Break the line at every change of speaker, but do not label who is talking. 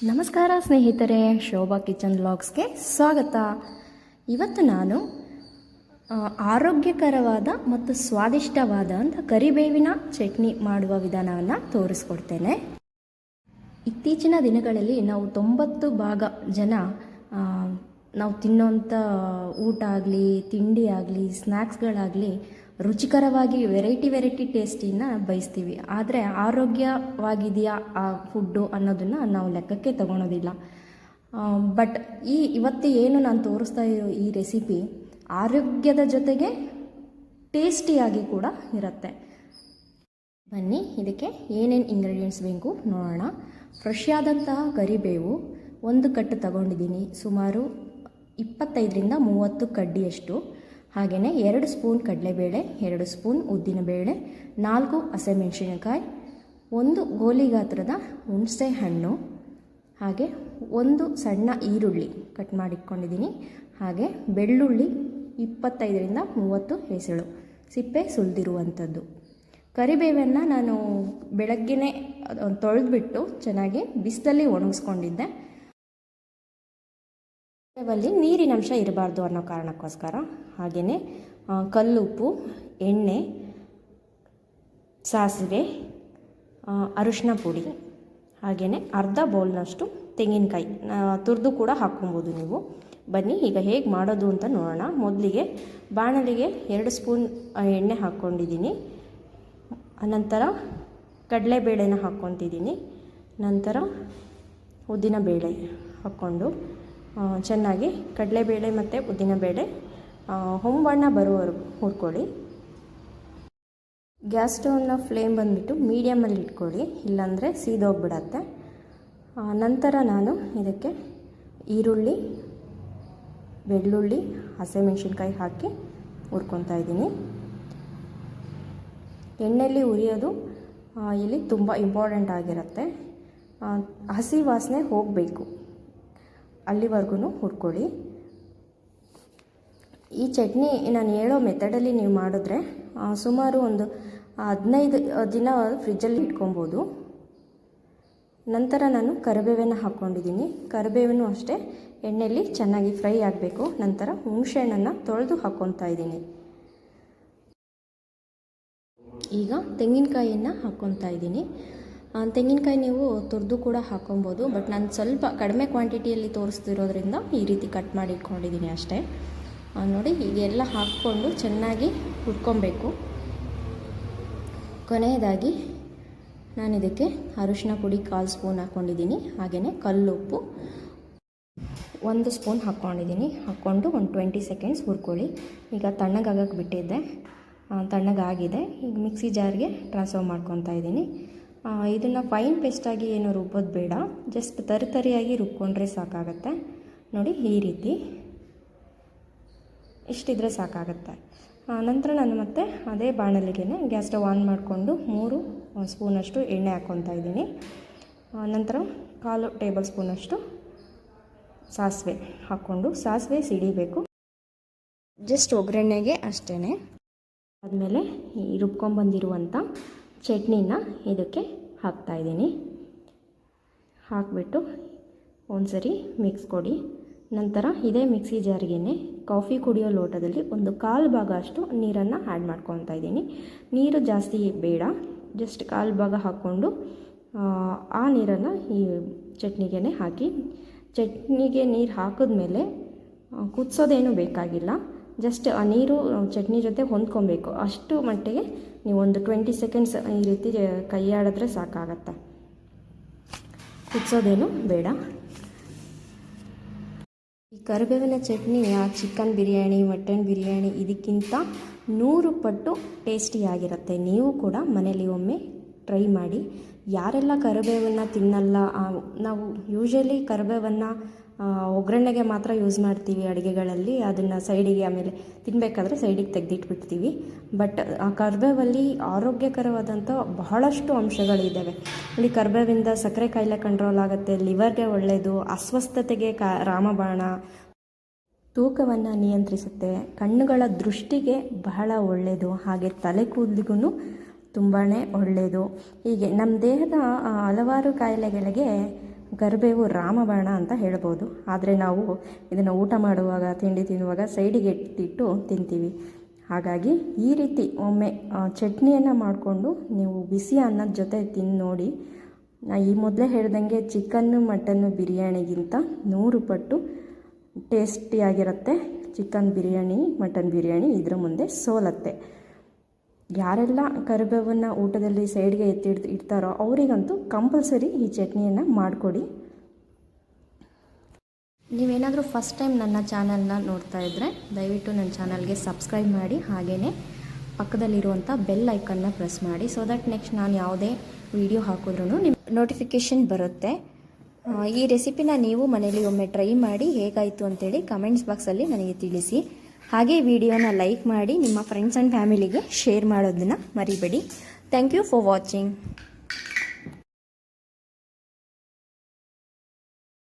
ನಮಸ್ಕಾರ ಸ್ನೇಹಿತರೆ, ಶೋಭಾ ಕಿಚನ್ ವ್ಲಾಗ್ಸ್ಗೆ ಸ್ವಾಗತ. ಇವತ್ತು ನಾನು ಆರೋಗ್ಯಕರವಾದ ಮತ್ತು ಸ್ವಾದಿಷ್ಟವಾದ ಕರಿಬೇವಿನ ಚಟ್ನಿ ಮಾಡುವ ವಿಧಾನವನ್ನು ತೋರಿಸ್ಕೊಡ್ತೇನೆ. ಇತ್ತೀಚಿನ ದಿನಗಳಲ್ಲಿ ನಾವು 90% ಜನ ನಾವು ತಿನ್ನೋಂಥ ಊಟ ಆಗಲಿ, ತಿಂಡಿ ಆಗಲಿ, ಸ್ನ್ಯಾಕ್ಸ್ಗಳಾಗಲಿ ರುಚಿಕರವಾಗಿ ವೆರೈಟಿ ಟೇಸ್ಟಿನ ಬಯಸ್ತೀವಿ. ಆದರೆ ಆರೋಗ್ಯವಾಗಿದೆಯಾ ಆ ಫುಡ್ಡು ಅನ್ನೋದನ್ನು ನಾವು ಲೆಕ್ಕಕ್ಕೆ ತಗೊಳೋದಿಲ್ಲ. ಬಟ್ ಇವತ್ತು ಏನು ನಾನು ತೋರಿಸ್ತಾ ಇರೋ ಈ ರೆಸಿಪಿ ಆರೋಗ್ಯದ ಜೊತೆಗೆ ಟೇಸ್ಟಿಯಾಗಿ ಕೂಡ ಇರುತ್ತೆ. ಬನ್ನಿ ಇದಕ್ಕೆ ಏನೇನು ಇಂಗ್ರೀಡಿಯೆಂಟ್ಸ್ ಬೇಕು ನೋಡೋಣ. ಫ್ರೆಶ್ ಆದಂತಹ ಕರಿಬೇವು 1 ಕಟ್ಟು ತಗೊಂಡಿದ್ದೀನಿ, ಸುಮಾರು 25ರಿಂದ 30 ಕಡ್ಡಿಯಷ್ಟು. ಹಾಗೆಯೇ 2 ಸ್ಪೂನ್ ಕಡಲೆಬೇಳೆ, 2 ಸ್ಪೂನ್ ಉದ್ದಿನಬೇಳೆ, 4 ಹಸಿಮೆಣಸಿನಕಾಯಿ, 1 ಗೋಲಿ ಗಾತ್ರದ ಹುಣಸೆ ಹಣ್ಣು, ಹಾಗೆ 1 ಸಣ್ಣ ಈರುಳ್ಳಿ ಕಟ್ ಮಾಡಿಟ್ಕೊಂಡಿದ್ದೀನಿ. ಹಾಗೆ ಬೆಳ್ಳುಳ್ಳಿ 25ರಿಂದ 30 ಹೆಸಳು, ಸಿಪ್ಪೆ ಸುಲಿದಿರುವಂಥದ್ದು. ಕರಿಬೇವನ್ನು ನಾನು ಬೆಳಗ್ಗೆನೇ ತೊಳೆದ್ಬಿಟ್ಟು ಚೆನ್ನಾಗಿ ಬಿಸಿಲಲ್ಲಿ ಒಣಗಿಸ್ಕೊಂಡಿದ್ದೆ. ಅಲ್ಲಿ ನೀರಿನಂಶ ಇರಬಾರ್ದು ಅನ್ನೋ ಕಾರಣಕ್ಕೋಸ್ಕರ. ಹಾಗೆಯೇ ಕಲ್ಲುಪ್ಪು, ಎಣ್ಣೆ, ಸಾಸಿವೆ, ಅರಿಶಿನ ಪುಡಿ, ಹಾಗೆಯೇ ಅರ್ಧ ಬೌಲ್ನಷ್ಟು ತೆಂಗಿನಕಾಯಿ ತುರಿದು ಕೂಡ ಹಾಕ್ಕೊಬೋದು ನೀವು. ಬನ್ನಿ ಈಗ ಹೇಗೆ ಮಾಡೋದು ಅಂತ ನೋಡೋಣ. ಮೊದಲಿಗೆ ಬಾಣಲಿಗೆ 2 ಸ್ಪೂನ್ ಎಣ್ಣೆ ಹಾಕ್ಕೊಂಡಿದ್ದೀನಿ. ಅನಂತರ ಕಡಲೆಬೇಳೆನ ಹಾಕ್ಕೊತಿದ್ದೀನಿ. ನಂತರ ಉದ್ದಿನಬೇಳೆ ಹಾಕ್ಕೊಂಡು ಚೆನ್ನಾಗಿ ಕಡಲೆಬೇಳೆ ಮತ್ತು ಉದ್ದಿನಬೇಳೆ ಹೊಂಬಣ್ಣ ಬರುವವರೆಗೂ ಹುರ್ಕೊಳ್ಳಿ. ಗ್ಯಾಸ್ ಸ್ಟವ್ನ ಫ್ಲೇಮ್ ಬಂದುಬಿಟ್ಟು ಮೀಡಿಯಮಲ್ಲಿ ಇಟ್ಕೊಳ್ಳಿ, ಇಲ್ಲಾಂದರೆ ಸೀದೋಗ್ಬಿಡತ್ತೆ. ನಂತರ ನಾನು ಇದಕ್ಕೆ ಈರುಳ್ಳಿ, ಬೆಳ್ಳುಳ್ಳಿ, ಹಸಿಮೆಣಸಿನ್ಕಾಯಿ ಹಾಕಿ ಹುರ್ಕೊತಾ ಇದ್ದೀನಿ. ಎಣ್ಣೆಯಲ್ಲಿ ಹುರಿಯೋದು ಇಲ್ಲಿ ತುಂಬ ಇಂಪಾರ್ಟೆಂಟ್ ಆಗಿರುತ್ತೆ. ಹಸಿ ವಾಸನೆ ಹೋಗಬೇಕು, ಅಲ್ಲಿವರೆಗೂ ಹುರ್ಕೊಳ್ಳಿ. ಈ ಚಟ್ನಿ ನಾನು ಹೇಳೋ ಮೆಥಡಲ್ಲಿ ನೀವು ಮಾಡಿದ್ರೆ ಸುಮಾರು ಒಂದು 15 ದಿನ ಫ್ರಿಜ್ಜಲ್ಲಿ ಇಟ್ಕೊಬೋದು. ನಂತರ ನಾನು ಕರಿಬೇವನ್ನು ಹಾಕ್ಕೊಂಡಿದ್ದೀನಿ. ಕರಿಬೇವನ್ನು ಅಷ್ಟೇ ಎಣ್ಣೆಯಲ್ಲಿ ಚೆನ್ನಾಗಿ ಫ್ರೈ ಆಗಬೇಕು. ನಂತರ ಹುಣಸೆಹಣ್ಣನ್ನು ತೊಳೆದು ಹಾಕ್ಕೊತಾ ಇದ್ದೀನಿ. ಈಗ ತೆಂಗಿನಕಾಯಿಯನ್ನು ಹಾಕ್ಕೊತಾ ಇದ್ದೀನಿ. ತೆಂಗಿನಕಾಯಿ ನೀವು ತುರಿದು ಕೂಡ ಹಾಕ್ಕೊಬೋದು, ಬಟ್ ನಾನು ಸ್ವಲ್ಪ ಕಡಿಮೆ ಕ್ವಾಂಟಿಟಿಯಲ್ಲಿ ತೋರಿಸ್ತಿರೋದ್ರಿಂದ ಈ ರೀತಿ ಕಟ್ ಮಾಡಿ ಇಟ್ಕೊಂಡಿದ್ದೀನಿ ಅಷ್ಟೇ. ನೋಡಿ, ಹೀಗೆಲ್ಲ ಹಾಕ್ಕೊಂಡು ಚೆನ್ನಾಗಿ ಹುರ್ಕೊಬೇಕು. ಕೊನೆಯದಾಗಿ ನಾನು ಇದಕ್ಕೆ ಅರಿಶಿನ ಪುಡಿ 1/4 ಸ್ಪೂನ್ ಹಾಕ್ಕೊಂಡಿದ್ದೀನಿ. ಹಾಗೆಯೇ ಕಲ್ಲುಪ್ಪು 1 ಸ್ಪೂನ್ ಹಾಕ್ಕೊಂಡಿದ್ದೀನಿ. ಹಾಕ್ಕೊಂಡು ಒಂದು 20 ಸೆಕೆಂಡ್ಸ್ ಹುರ್ಕೊಳ್ಳಿ. ಈಗ ತಣ್ಣಗಾಗಕ್ಕೆ ಬಿಟ್ಟಿದ್ದೆ, ತಣ್ಣಗಾಗಿದೆ. ಈಗ ಮಿಕ್ಸಿ ಜಾರ್ಗೆ ಟ್ರಾನ್ಸ್ಫರ್ ಮಾಡ್ಕೊತಾ ಇದ್ದೀನಿ. ಇದನ್ನು ಫೈನ್ ಪೇಸ್ಟಾಗಿ ಏನು ರುಬ್ಬೋದು ಬೇಡ, ಜಸ್ಟ್ ತರಿಯಾಗಿ ರುಬ್ಕೊಂಡ್ರೆ ಸಾಕಾಗತ್ತೆ. ನೋಡಿ, ಈ ರೀತಿ ಇಷ್ಟಿದ್ರೆ ಸಾಕಾಗತ್ತೆ. ನಂತರ ನಾನು ಮತ್ತೆ ಅದೇ ಬಾಣಲಿಗೆ ಗ್ಯಾಸ್ ಸ್ಟವ್ ಆನ್ ಮಾಡಿಕೊಂಡು 3 ಸ್ಪೂನಷ್ಟು ಎಣ್ಣೆ ಹಾಕ್ಕೊತಾ ಇದ್ದೀನಿ. ನಂತರ 1/4 ಟೇಬಲ್ ಸ್ಪೂನಷ್ಟು ಸಾಸಿವೆ ಹಾಕ್ಕೊಂಡು ಸಾಸಿವೆ ಸಿಡಿಬೇಕು, ಜಸ್ಟ್ ಒಗ್ಗರಣೆಗೆ ಅಷ್ಟೇ. ಆದಮೇಲೆ ಈ ರುಬ್ಕೊಂಡ್ಬಂದಿರುವಂಥ ಚಟ್ನಿನ ಇದಕ್ಕೆ ಹಾಕ್ತಾಯಿದ್ದೀನಿ. ಹಾಕಿಬಿಟ್ಟು ಒಂದ್ಸರಿ ಮಿಕ್ಸ್ ಕೊಡಿ. ನಂತರ ಇದೇ ಮಿಕ್ಸಿ ಜಾರ್ಗೆ ಕಾಫಿ ಕುಡಿಯೋ ಲೋಟದಲ್ಲಿ 1/4 ಭಾಗ ಅಷ್ಟು ನೀರನ್ನು ಆ್ಯಡ್ ಮಾಡ್ಕೊತಾ ಇದ್ದೀನಿ. ನೀರು ಜಾಸ್ತಿ ಬೇಡ, ಜಸ್ಟ್ 1/4 ಭಾಗ ಹಾಕ್ಕೊಂಡು ಆ ನೀರನ್ನು ಈ ಚಟ್ನಿಗೆ ಹಾಕಿ. ಚಟ್ನಿಗೆ ನೀರು ಹಾಕಿದ್ಮೇಲೆ ಕುದಿಸೋದೇನು ಬೇಕಾಗಿಲ್ಲ, ಜಸ್ಟ್ ಆ ನೀರು ಚಟ್ನಿ ಜೊತೆ ಹೊಂದ್ಕೊಬೇಕು. ಅಷ್ಟು ಮಟ್ಟಿಗೆ ನೀವು ಒಂದು 20 ಸೆಕೆಂಡ್ಸ್ ಈ ರೀತಿ ಕೈ ಆಡಿದ್ರೆ ಸಾಕಾಗತ್ತೆ, ಕುದಿಸೋದೇನು ಬೇಡ. ಈ ಕರಿಬೇವಿನ ಚಟ್ನಿ ಚಿಕನ್ ಬಿರಿಯಾನಿ, ಮಟನ್ ಬಿರಿಯಾನಿ ಇದಕ್ಕಿಂತ 100 ಪಟ್ಟು ಟೇಸ್ಟಿಯಾಗಿರುತ್ತೆ. ನೀವು ಕೂಡ ಮನೇಲಿ ಒಮ್ಮೆ ಟ್ರೈ ಮಾಡಿ. ಯಾರೆಲ್ಲ ಕರಿಬೇವನ್ನು ತಿನ್ನಲ್ಲ, ನಾವು ಯೂಶಲಿ ಕರಿಬೇವನ್ನು ಒಗ್ಗರಣೆಗೆ ಮಾತ್ರ ಯೂಸ್ ಮಾಡ್ತೀವಿ ಅಡುಗೆಗಳಲ್ಲಿ, ಅದನ್ನು ಸೈಡಿಗೆ ಆಮೇಲೆ ತಿನ್ನಬೇಕಾದ್ರೆ ಸೈಡಿಗೆ ತೆಗೆದಿಟ್ಬಿಡ್ತೀವಿ. ಬಟ್ ಆ ಕರಿಬೇವಲ್ಲಿ ಆರೋಗ್ಯಕರವಾದಂಥ ಬಹಳಷ್ಟು ಅಂಶಗಳಿದ್ದಾವೆ. ಇಲ್ಲಿ ಕರಿಬೇವಿಂದ ಸಕ್ಕರೆ ಕಾಯಿಲೆ ಕಂಟ್ರೋಲ್ ಆಗುತ್ತೆ, ಲಿವರ್ಗೆ ಒಳ್ಳೆಯದು, ಅಸ್ವಸ್ಥತೆಗೆ ರಾಮಬಾಣ, ತೂಕವನ್ನು ನಿಯಂತ್ರಿಸುತ್ತೆ, ಕಣ್ಣುಗಳ ದೃಷ್ಟಿಗೆ ಬಹಳ ಒಳ್ಳೆಯದು, ಹಾಗೆ ತಲೆ ಕೂದಲಿಗೂ ತುಂಬಾ ಒಳ್ಳೆಯದು. ಹೀಗೆ ನಮ್ಮ ದೇಹದ ಹಲವಾರು ಕಾಯಿಲೆಗಳಿಗೆ ಕರಿಬೇವು ರಾಮಬಾಣ ಅಂತ ಹೇಳ್ಬೋದು. ಆದರೆ ನಾವು ಇದನ್ನು ಊಟ ಮಾಡುವಾಗ, ತಿಂಡಿ ತಿನ್ನುವಾಗ ಸೈಡಿಗೆ ಎತ್ತಿಟ್ಟು ತಿಂತೀವಿ. ಹಾಗಾಗಿ ಈ ರೀತಿ ಒಮ್ಮೆ ಚಟ್ನಿಯನ್ನು ಮಾಡಿಕೊಂಡು ನೀವು ಬಿಸಿ ಅನ್ನದ ಜೊತೆ ತಿಂದು ನೋಡಿ. ಈ ಮೊದಲೇ ಹೇಳ್ದಂಗೆ ಚಿಕನ್ನು ಮಟನ್ನು ಬಿರಿಯಾನಿಗಿಂತ 100 ಪಟ್ಟು ಟೇಸ್ಟಿಯಾಗಿರುತ್ತೆ. ಚಿಕನ್ ಬಿರಿಯಾನಿ, ಮಟನ್ ಬಿರಿಯಾನಿ ಇದರ ಮುಂದೆ ಸೋಲತ್ತೆ. ಯಾರೆಲ್ಲ ಕರಿಬೇವನ್ನು ಊಟದಲ್ಲಿ ಸೈಡ್ಗೆ ಇಡ್ತಾರೋ ಅವರಿಗಂತೂ ಕಂಪಲ್ಸರಿ ಈ ಚಟ್ನಿಯನ್ನು ಮಾಡಿಕೊಡಿ. ನೀವೇನಾದರೂ ಫಸ್ಟ್ ಟೈಮ್ ನನ್ನ ಚಾನಲ್ನ ನೋಡ್ತಾ ಇದ್ದರೆ ದಯವಿಟ್ಟು ನನ್ನ ಚಾನಲ್ಗೆ ಸಬ್ಸ್ಕ್ರೈಬ್ ಮಾಡಿ, ಹಾಗೆಯೇ ಪಕ್ಕದಲ್ಲಿರುವಂಥ ಬೆಲ್ ಐಕನ್ನ ಪ್ರೆಸ್ ಮಾಡಿ. ಸೊ ದಟ್ ನೆಕ್ಸ್ಟ್ ನಾನು ಯಾವುದೇ ವಿಡಿಯೋ ಹಾಕಿದ್ರೂ ನಿಮ್ಮ ನೋಟಿಫಿಕೇಷನ್ ಬರುತ್ತೆ. ಈ ರೆಸಿಪಿನ ನೀವು ಮನೇಲಿ ಒಮ್ಮೆ ಟ್ರೈ ಮಾಡಿ ಹೇಗಾಯಿತು ಅಂತೇಳಿ ಕಮೆಂಟ್ಸ್ ಬಾಕ್ಸಲ್ಲಿ ನನಗೆ ತಿಳಿಸಿ. ಹಾಗೆ ವಿಡಿಯೋನ ಲೈಕ್ ಮಾಡಿ ನಿಮ್ಮ ಫ್ರೆಂಡ್ಸ್ ಆ್ಯಂಡ್ ಫ್ಯಾಮಿಲಿಗೆ ಶೇರ್ ಮಾಡೋದನ್ನು ಮರಿಬೇಡಿ. Thank you for watching.